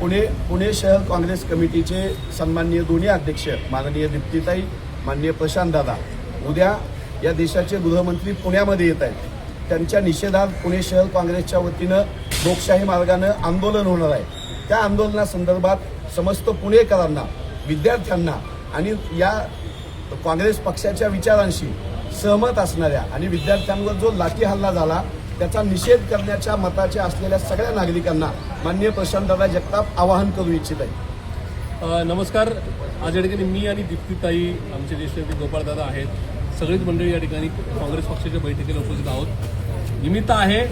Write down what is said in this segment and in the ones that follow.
पुणे शहर काँग्रेस कमिटीचे सन्माननीय दोन्ही अध्यक्ष माननीय दीप्तीताई, माननीय प्रशांत दादा उद्या या देशाचे गृहमंत्री पुण्यामध्ये येत आहेत. त्यांच्या निषेधार्थ पुणे शहर काँग्रेसच्या वतीनं लोकशाही मार्गानं आंदोलन होणार आहे. त्या आंदोलनासंदर्भात समस्त पुणेकरांना, विद्यार्थ्यांना आणि या काँग्रेस पक्षाच्या विचारांशी सहमत असणाऱ्या आणि विद्यार्थ्यांवर जो लाठी हल्ला झाला त्याचा निषेध करण्याच्या मताच्या असलेल्या सगळ्या नागरिकांना माननीय प्रशांतदादा जगताप आवाहन करू इच्छित आहे. नमस्कार. आज या ठिकाणी मी आणि दीप्तीताई, आमचे ज्येष्ठ नेते गोपाळदादा आहेत, सगळीच मंडळी या ठिकाणी काँग्रेस पक्षाच्या बैठकीला उपस्थित आहोत. निमित्त आहे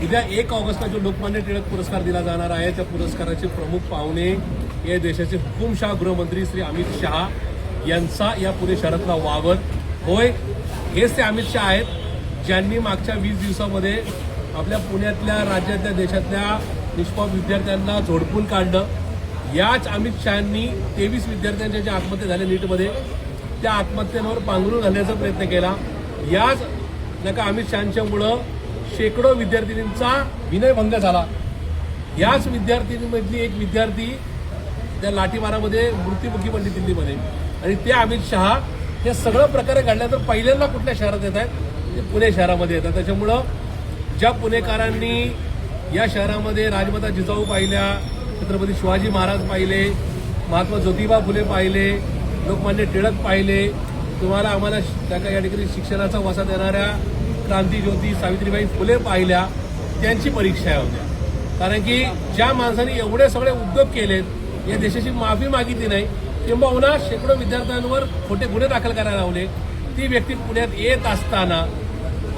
उद्या 1 ऑगस्टला जो लोकमान्य टिळक पुरस्कार दिला जाणार आहे, त्या पुरस्काराचे प्रमुख पाहुणे या देशाचे हुकुमशाह गृहमंत्री श्री अमित शहा यांचा या पुणे शहरातला वावर होय. हेच ते अमित शहा आहेत ज्यांनी मागच्या 20 दिवसामध्ये आपल्या पुण्यातल्या, राज्यातल्या, देशातल्या निष्पाप विद्यार्थ्यांना झोडपून काढलं. याच अमित शहांनी 23 विद्यार्थ्यांच्या ज्या आत्महत्या झाल्या नीटमध्ये, त्या आत्महत्यांवर पांघरून घालण्याचा प्रयत्न केला. याच नका अमित शहांच्यामुळं शेकडो विद्यार्थिनींचा विनयभंग झाला. याच विद्यार्थिनीमधली एक विद्यार्थी त्या लाठीमारामध्ये मृत्युमुखी पडली दिल्लीमध्ये. आणि ते अमित शहा हे सगळं प्रकारे घडल्यानंतर पहिल्यांदा कुठल्या शहरात येत आहेत? ते पुणे शहरामध्ये येतात. त्याच्यामुळं ज्या पुणेकरांनी या शहरामध्ये राजमाता जिजाऊ पाहिल्या, छत्रपती शिवाजी महाराज पाहिले, महात्मा ज्योतिबा फुले पाहिले, लोकमान्य टिळक पाहिले, तुम्हाला आम्हाला या ठिकाणी शिक्षणाचा वसा देणाऱ्या क्रांतीज्योती सावित्रीबाई फुले पाहिल्या, त्यांची परीक्षा आहे उद्या. कारण की ज्या माणसांनी एवढे सगळे उद्योग केलेत, या देशाची माफी मागितली नाही, किंबहुना शेकडो विद्यार्थ्यांवर खोटे गुन्हे दाखल करायला लावले, ती व्यक्ती पुण्यात येत असताना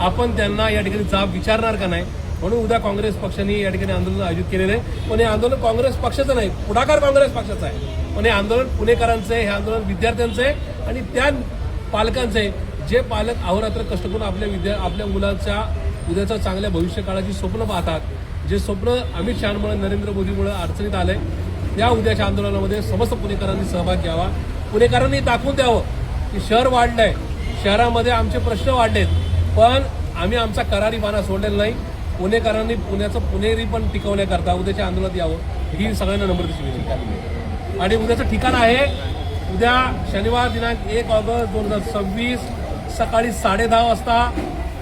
आपण त्यांना या ठिकाणी जाब विचारणार का नाही? म्हणून उद्या काँग्रेस पक्षाने या ठिकाणी आंदोलन आयोजित केलेलं आहे. पण हे आंदोलन काँग्रेस पक्षाचं नाही, पुढाकार काँग्रेस पक्षाचा आहे. पण हे आंदोलन पुणेकरांचं आहे, हे आंदोलन विद्यार्थ्यांचं आहे आणि त्या पालकांचं आहे जे पालक अहोरात्र कष्ट करून आपल्या मुलांच्या उद्याच्या चांगल्या भविष्य काळाची स्वप्न पाहतात. जे स्वप्न अमित शहांमुळे, नरेंद्र मोदीमुळे अडचणीत आलंय, त्या उद्याच्या आंदोलनामध्ये समस्त पुणेकरांनी सहभाग घ्यावा. पुणेकरांनी दाखवून द्यावं की शहर वाढलंय, शहरामध्ये आमचे प्रश्न वाढलेत, पण आम्ही आमचा करारीपणा सोडलेला नाही. पुणेकरांनी पुण्याचं पुणेरी पण टिकवण्याकरता उद्याच्या आंदोलनात यावं, ही सगळ्यांना नम्रतेची विनंती आहे. आणि उद्याचं ठिकाण आहे उद्या शनिवार दिनांक 1 ऑगस्ट 2026 सकाळी 10:30 वाजता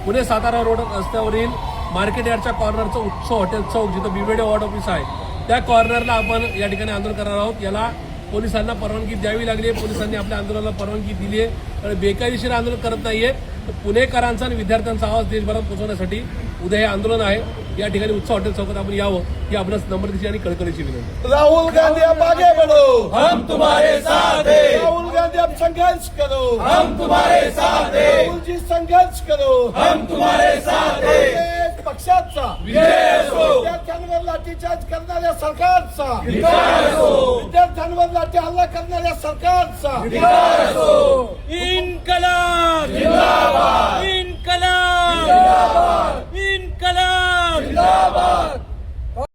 पुणे सातारा रोड रस्त्यावरील मार्केट यार्डच्या कॉर्नरचं उत्सव हॉटेल चौक, जिथं बीबीडी वॉर्ड ऑफिस आहे, त्या कॉर्नरला आपण या ठिकाणी आंदोलन करणार आहोत. याला पोलिसांना परवानगी द्यावी लागली आहे. पोलिसांनी आपल्या आंदोलनाला परवानगी दिली आहे. आणि बेकायदेशीर आंदोलन करत नाहीये. पुणेकरांचा आणि विद्यार्थ्यांचा आवाज देशभरात पोहोचवण्यासाठी उद्या हे आंदोलन आहे. या ठिकाणी उत्सव हॉटेल चौकात आपण यावं, ही आपणास नम्रतेची आणि कळकळीची विनंती. राहुल गांधी आप आगे बढ़ो, हम तुम्हारे साथ हैं. राहुल गांधी आप संघर्ष करो, हम तुम्हारे साथ हैं. राहुल जी संघर्ष करो, हम तुम्हारे साथ हैं. काँग्रेस पक्षाचा विजय असो. विद्यार्थ्यांवर लाठीचार्ज करणाऱ्या सरकारचा धिक्कार असो. विद्यार्थ्यांवर लाठी हल्ला करणाऱ्या सरकारचा धिक्कार असो.